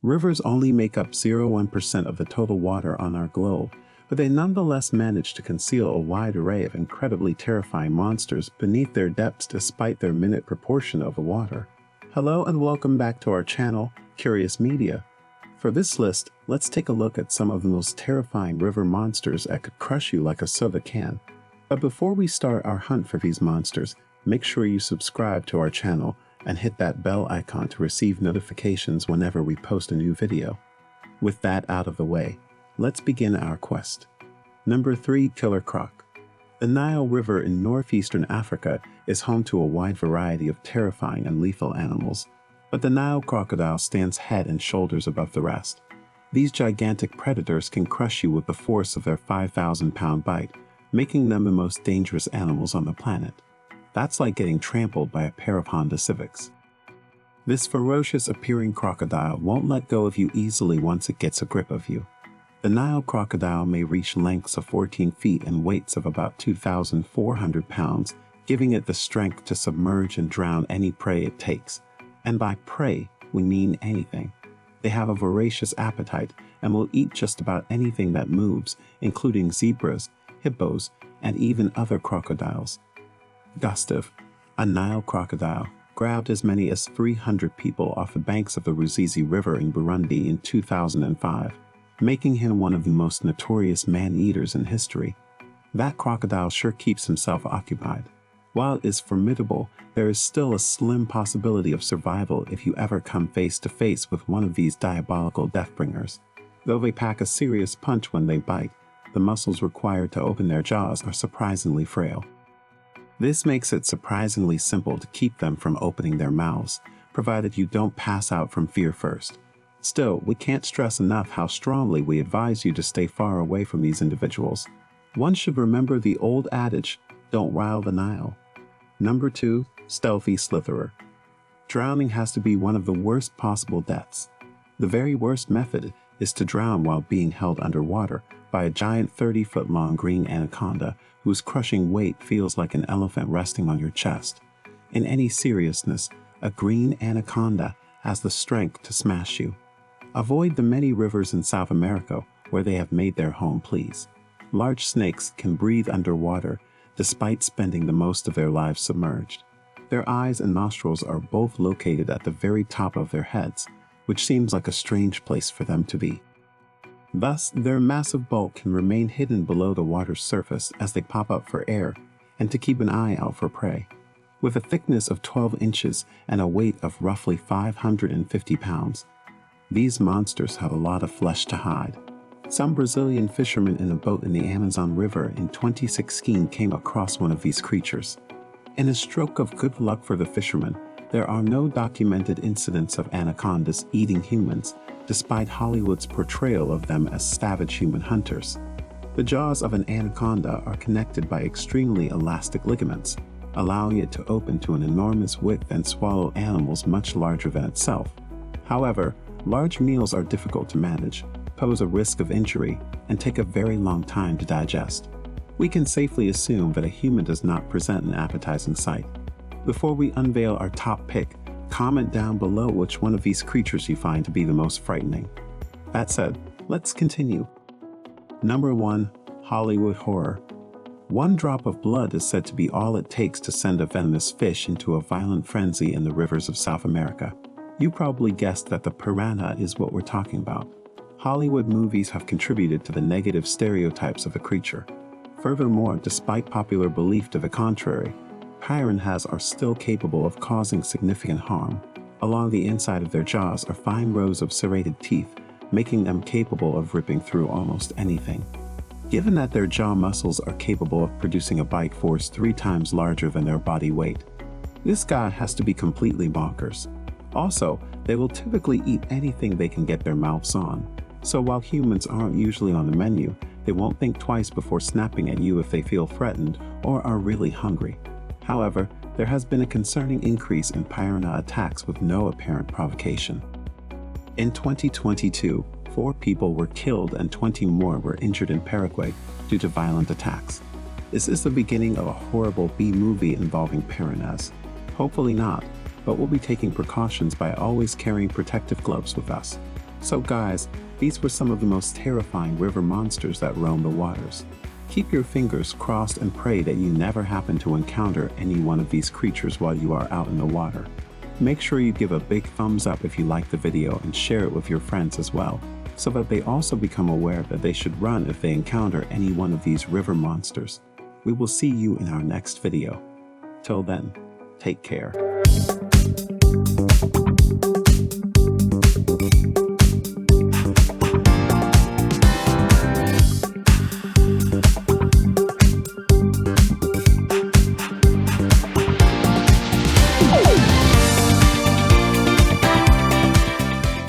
Rivers only make up 0.1% of the total water on our globe, but they nonetheless manage to conceal a wide array of incredibly terrifying monsters beneath their depths despite their minute proportion of the water. Hello and welcome back to our channel, Curious Media. For this list, let's take a look at some of the most terrifying river monsters that could crush you like a soda can. But before we start our hunt for these monsters, make sure you subscribe to our channel and hit that bell icon to receive notifications whenever we post a new video. With that out of the way, let's begin our quest. Number 3. Killer Croc. The Nile River in northeastern Africa is home to a wide variety of terrifying and lethal animals, but the Nile crocodile stands head and shoulders above the rest. These gigantic predators can crush you with the force of their 5,000-pound bite, making them the most dangerous animals on the planet. That's like getting trampled by a pair of Honda Civics. This ferocious appearing crocodile won't let go of you easily once it gets a grip of you. The Nile crocodile may reach lengths of 14 feet and weights of about 2,400 pounds, giving it the strength to submerge and drown any prey it takes. And by prey, we mean anything. They have a voracious appetite and will eat just about anything that moves, including zebras, hippos, and even other crocodiles. Gustav, a Nile crocodile, grabbed as many as 300 people off the banks of the Ruzizi River in Burundi in 2005, making him one of the most notorious man-eaters in history. That crocodile sure keeps himself occupied. While it is formidable, there is still a slim possibility of survival if you ever come face to face with one of these diabolical deathbringers. Though they pack a serious punch when they bite, the muscles required to open their jaws are surprisingly frail. This makes it surprisingly simple to keep them from opening their mouths, provided you don't pass out from fear first. Still, we can't stress enough how strongly we advise you to stay far away from these individuals. One should remember the old adage, don't rile the Nile. Number 2. Stealthy Slitherer. Drowning has to be one of the worst possible deaths. The very worst method is to drown while being held underwater by a giant 30-foot-long green anaconda whose crushing weight feels like an elephant resting on your chest. In any seriousness, a green anaconda has the strength to smash you. Avoid the many rivers in South America where they have made their home, please. Large snakes can breathe underwater despite spending the most of their lives submerged. Their eyes and nostrils are both located at the very top of their heads, which seems like a strange place for them to be. Thus, their massive bulk can remain hidden below the water's surface as they pop up for air and to keep an eye out for prey. With a thickness of 12 inches and a weight of roughly 550 pounds, these monsters have a lot of flesh to hide. Some Brazilian fishermen in a boat in the Amazon River in 2016 came across one of these creatures. In a stroke of good luck for the fishermen, there are no documented incidents of anacondas eating humans, despite Hollywood's portrayal of them as savage human hunters. The jaws of an anaconda are connected by extremely elastic ligaments, allowing it to open to an enormous width and swallow animals much larger than itself. However, large meals are difficult to manage, pose a risk of injury, and take a very long time to digest. We can safely assume that a human does not present an appetizing sight. Before we unveil our top pick, comment down below which one of these creatures you find to be the most frightening. That said, let's continue. Number 1. Hollywood Horror. One drop of blood is said to be all it takes to send a venomous fish into a violent frenzy in the rivers of South America. You probably guessed that the piranha is what we're talking about. Hollywood movies have contributed to the negative stereotypes of the creature. Furthermore, despite popular belief to the contrary, piranhas are still capable of causing significant harm. Along the inside of their jaws are fine rows of serrated teeth, making them capable of ripping through almost anything. Given that their jaw muscles are capable of producing a bite force 3 times larger than their body weight, this guy has to be completely bonkers. Also, they will typically eat anything they can get their mouths on, so while humans aren't usually on the menu, they won't think twice before snapping at you if they feel threatened or are really hungry. However, there has been a concerning increase in piranha attacks with no apparent provocation. In 2022, 4 people were killed and 20 more were injured in Paraguay due to violent attacks. Is this the beginning of a horrible B-movie involving piranhas? Hopefully not, but we'll be taking precautions by always carrying protective gloves with us. So guys, these were some of the most terrifying river monsters that roam the waters. Keep your fingers crossed and pray that you never happen to encounter any one of these creatures while you are out in the water. Make sure you give a big thumbs up if you like the video and share it with your friends as well, so that they also become aware that they should run if they encounter any one of these river monsters. We will see you in our next video. Till then, take care.